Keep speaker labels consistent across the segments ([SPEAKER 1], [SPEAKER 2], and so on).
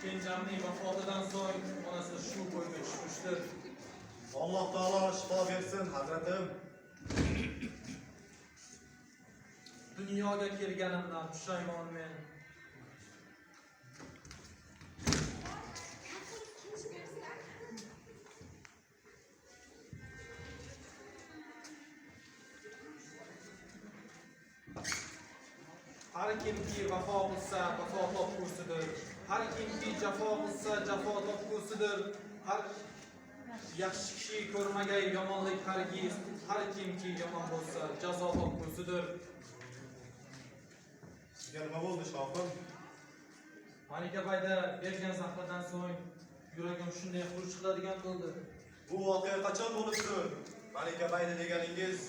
[SPEAKER 1] Kenjamning vafotidan so'ng onasi shu bo'yga tushmishdir.
[SPEAKER 2] Alloh taolo shifo bersin, hazratim.
[SPEAKER 1] Dunyoga kelganimdan pushaymonman. Har kimki vafo qilsa, vafo topgusidir. Har kimki jafo qilsa, jafo topgusidir. Har yaxshi kishi ko'rmagay yomonlik hargiz. Har kimki yomon bo'lsa, jazo topgusidir.
[SPEAKER 2] Sizga nima bo'ldi, shohim?
[SPEAKER 1] Malika bayda bergan zahridan so'ng yuragim shunday xuruj qiladigan bo'ldi.
[SPEAKER 2] Bu voqea qachon bo'libdi? Malika bayda deganingiz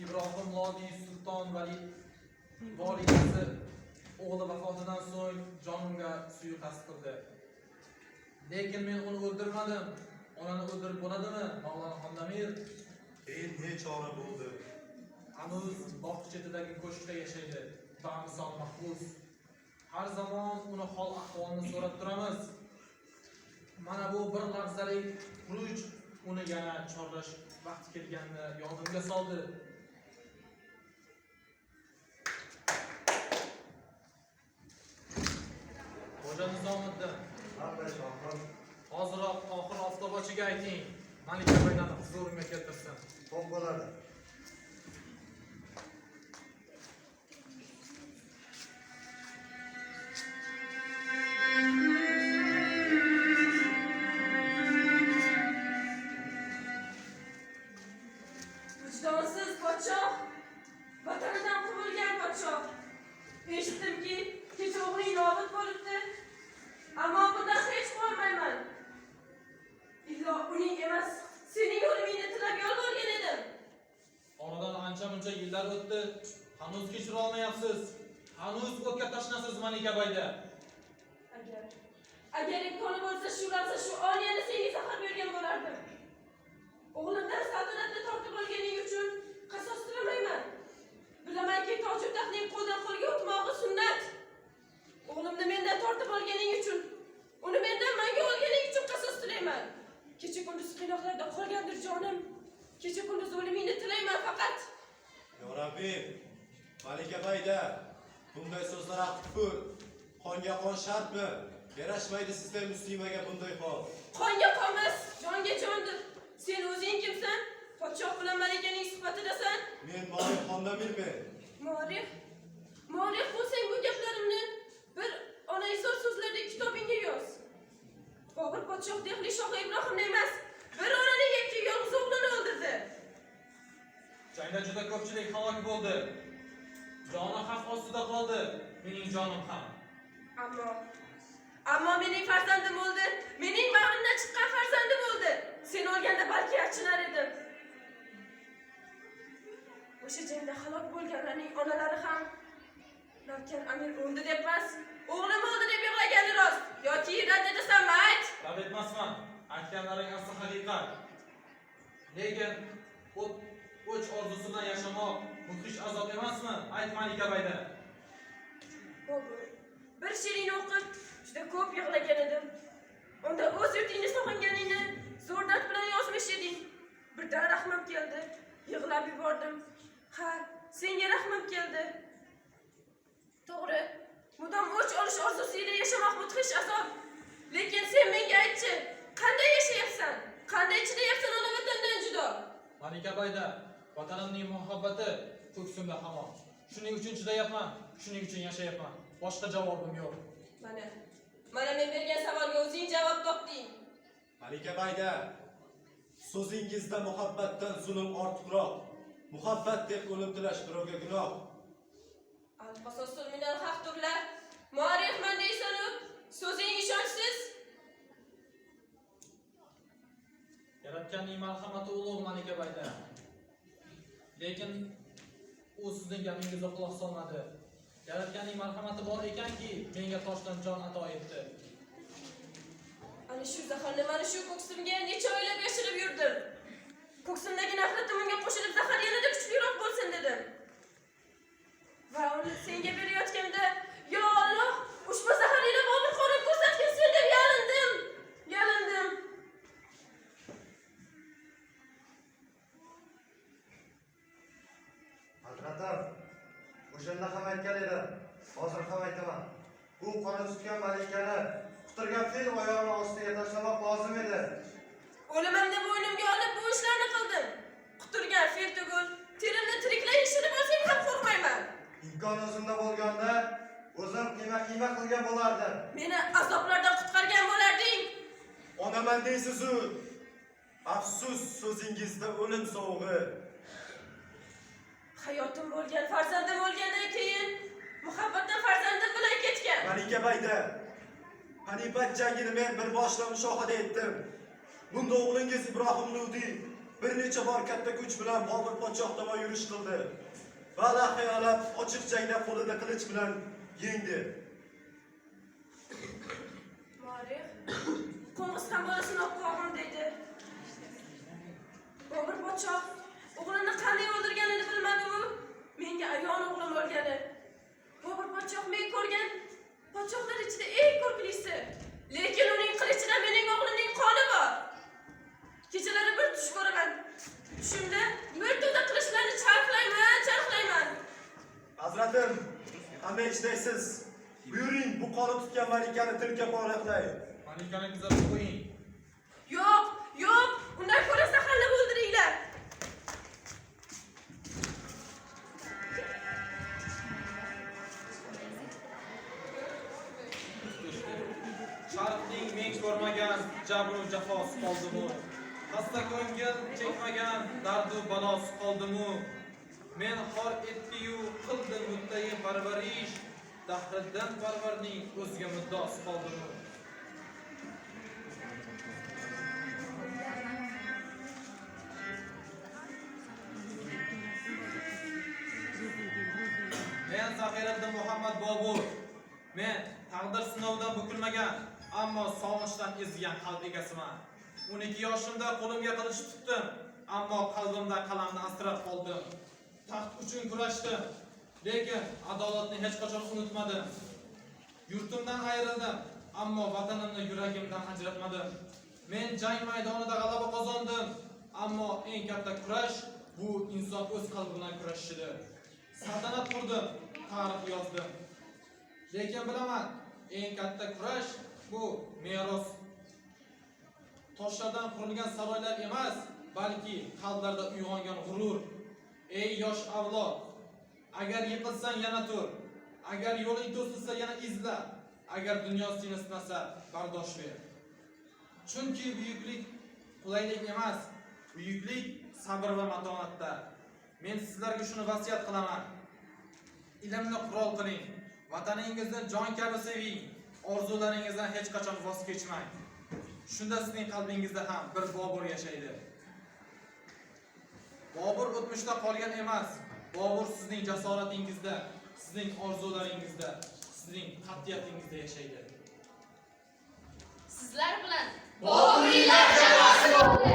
[SPEAKER 1] Ibrohim Lodiy Sulton validasi o'g'li vafotidan so'ng jonimga suiqasd qildi. Lekin men uni o'ldirmadim. Onani o'ldirib bo'ladimi? Mavlono Xondamir.
[SPEAKER 2] keyin ne chora bo'ldi?
[SPEAKER 1] Hanuz bog' chetidagi ko'shkda yashaydi. Bamisol mahbus. Har zamon uni hol ahvolini so'rab turamiz. Mana bu bir lahzalik xuruj uni yana chorlash vaqti kelganini yodimga soldi. Xo'ja Nizomiddin,
[SPEAKER 2] shohim.
[SPEAKER 1] hoziroq oxir oftobachiga ayting, Malika baydani huzurimga keltirsin.
[SPEAKER 2] Xo'p bo'ladi.
[SPEAKER 3] Vijdonsiz podshoh, vatanidan quvilgan podshoh. Eshitdimki, kecha o'g'ling nobud bo'libdi. Ammo bundan hech quvonmayman. Illo uning emas, sening o'limingni tilab yolborgan edim.
[SPEAKER 1] Oradan ancha-muncha yillar o'tdi. Hanuz kechira olmayapsiz. Hanuz o'tga tashnasiz Malika bayda.
[SPEAKER 3] Agar imkoni bo'lsa shu lahza shu oniyani senga zahar bergan bo'lardim. O'g'limdan saltanatni tortib olganing uchun qasos tilamayman. Bilamanki toju taxtning qo'ldan qo'lga o'tmog'i sunnat. O'g'limni mendan tortib olganing uchun, uni mendan manga olganing uchun qasos tilayman. Kecha kunduz qiynoqlarda qolgandir jonim. Kecha kunduz o'limingni tilayman faqat.
[SPEAKER 2] Ya Rabbi, Malika bayda, bunday so'zlar aqtibur. Qonga qon shartmi? Yarashmaydi sizday muslimaga bunday hol.
[SPEAKER 3] Qonga qonmas, jonga jondir. Sen o'zing kimsan? Podshoh bilan malikaning suhbatidasan.
[SPEAKER 2] Men Mo'rix Xondamirman.
[SPEAKER 3] Mo'rix bo'lsang bu gaplarimni bir onaizor so'zlarda kitobingga yoz. Bobur podshoh Dehli shohi Ibrohimni emas, bir onaning yakka yolg'iz o'g'lini o'ldirdi.
[SPEAKER 1] Jangda juda ko'pchilik halok bo'ldi. Joni xavf ostida qoldi. Mening jonim ham.
[SPEAKER 3] Ammo mening farzandim o'ldi. Mening bag'rimdan chiqqan farzandim o'ldi. Sen o'lganda balki achinar edim. O'sha jangda halok bo'lganlarning onalari ham Navkar Amir o'ldi deb emas, o'g'lim o'ldi deb yig'lagani rost yoki rad etasanmi ayt?
[SPEAKER 1] Rad etmasman. Aytganlaring asli haqiqat. Lekin o'ch orzusi bilan yashamoq mudhish azob emasmi? Ayt Malika bayda.
[SPEAKER 3] Bobur, bir she'ringni o'qib juda ko'p yig'lagan edim. Unda o'z yurtingni sog'inganingni zo'r dard bilan yozmish eding. Birdan rahmim keldi, yig'lab yubordim. Ha, senga rahmim keldi. To'g'ri, mudom o'ch olish orzusida yashamoq mudhish azob. Lekin sen menga aytchi, qanday yashayapsan? Qanday chidayapsan ona vatandan judo?
[SPEAKER 1] Malika bayda, vatanimning muhabbati ko'ksimda hamon. Shuning uchun chidayapman, shuning uchun yashayapman. Boshqa javobim yo'q.
[SPEAKER 3] Mana men bergan savolga o'zing javob topding.
[SPEAKER 2] Malika bayda, so'zingizda muhabbatdan zulm ortiqroq. Muhabbat deb o'lim tilash birovga gunoh.
[SPEAKER 3] Al-qasosul minal haqdurlar. Muarrixman deysan-u, so'zing ishonchsiz.
[SPEAKER 1] Yaratganning marhamati ulug' Malika bayda. Lekin u sizning gapingizga quloq solmadi. Yaratganning marhamati bor ekanki, menga toshdan jon ato etdi.
[SPEAKER 3] Ana shu zaharni mana shu ko'ksimga necha oylab yashirib yurdim. Ko'ksimdagi nafratim unga qo'shilib zahar yanada kuchliroq bo'lsin dedim. Va uni senga berayotganda, yo Alloh, ushbu zahar ila Bobur xonim ko'rsatgin deb yalindim.
[SPEAKER 4] Hazratim, o'shanda ham aytgan edim, hozir ham aytaman. Bu qora tutgan malikani quturgan fil oyog'ini ostiga tashlamoq lozim edi.
[SPEAKER 3] O'limimni bo'ynimga olib bu ishlarni qildim. Quturgan fil tugul, terimni tiriklay yishirib olsam ham qo'rqmayman.
[SPEAKER 4] Imkon o'zimda bo'lganda, o'zim qiyma qilgan bo'lardim.
[SPEAKER 3] Meni azoblardan qutqargan bo'larding.
[SPEAKER 2] Onaman deysiz-u. Afsus so'zingizda o'lim sovg'i.
[SPEAKER 3] Hayotim bo'lgan, farzandim bo'lgandan keyin muhabbatdan farzandim bilan ketgan.
[SPEAKER 2] Malika bayda Panipat jangini men bir boshlab mushohada etdim. Bunda o'g'lingiz Ibrohim Ludiy bir necha bor katta kuch bilan Bobur podshoh tomon yurish qildi. Va lahayolab ochiq jangda qo'lida qilich bilan yengdi.
[SPEAKER 3] Morix, qo'ng'iz ham bolasini o'qog'im deydi. Bobur podshoh o'g'lini qanday o'ldirganini bilmadi-ku. Menga ayon o'g'lim o'lgani. Bobur podshoh men ko'rgan podshohlar ichida eng ko'rklisi. Lekin uning qilichida mening o'g'limning qoni bor. Kechalari bir tush ko'raman. Tushimda mirto'da qilichlarni charxlayman.
[SPEAKER 2] Hazratim, hamma ishdaysiz. Buyuring, bu qoni tutgan malikani tilka poraqlay.
[SPEAKER 1] Malikani kuzatib qo'ying.
[SPEAKER 3] Yo'q, undan ko'ra zaharlab o'ldiringlar.
[SPEAKER 1] Sharqning men ko'rmagan jabru jafosi qoldimu? Xasta ko'ngil chekmagan dardu balosi qoldimu? Men xor etdi-yu qildim muddai parvarish, Dahriddin parvarning o'ziga muddosi qoldimu? Men Zahiriddin Muhammad Bobur. Men taqdir sinovidan bukilmagan, ammo sog'inchdan ezigan qalb egasiman. 12 yoshimda qo'limga qilich tutdim, ammo qalbimda qalamni asrab qoldim. Taxt uchun kurashdim, lekin adolatni hech qachon unutmadim. Yurtimdan ayrildim, ammo vatanimni yuragimdan ajratmadim. Men jang maydonida g'alaba qozondim, ammo eng katta kurash bu inson o'z qalbi bilan kurashishidir. Saltanat qurdim, tarix yozdim. Lekin bilaman, eng katta kurash bu meros. Toshlardan qurilgan saroylar emas, balki qalblarda uyg'ongan g'urur. Ey yosh avlod, agar yiqilsang yana tur, agar yo'ling to'silsa yana izla, agar dunyo seni sinasa bardosh ber. Chunki buyuklik qulaylik emas, buyuklik sabr va matonatda. Men sizlarga shuni vasiyat qilaman. Ilmni qurol qiling, vataningizni jon kabi seving, orzularingizdan hech qachon voz kechmang. Shunda sizning qalbingizda ham bir Bobur yashaydi. Bobur o'tmishda qolgan emas, Bobur sizning jasoratingizda, sizning orzularingizda, sizning qat'iyatingizda yashaydi.
[SPEAKER 5] Sizlar bilan Boburiylar jamoasi bo'ldi.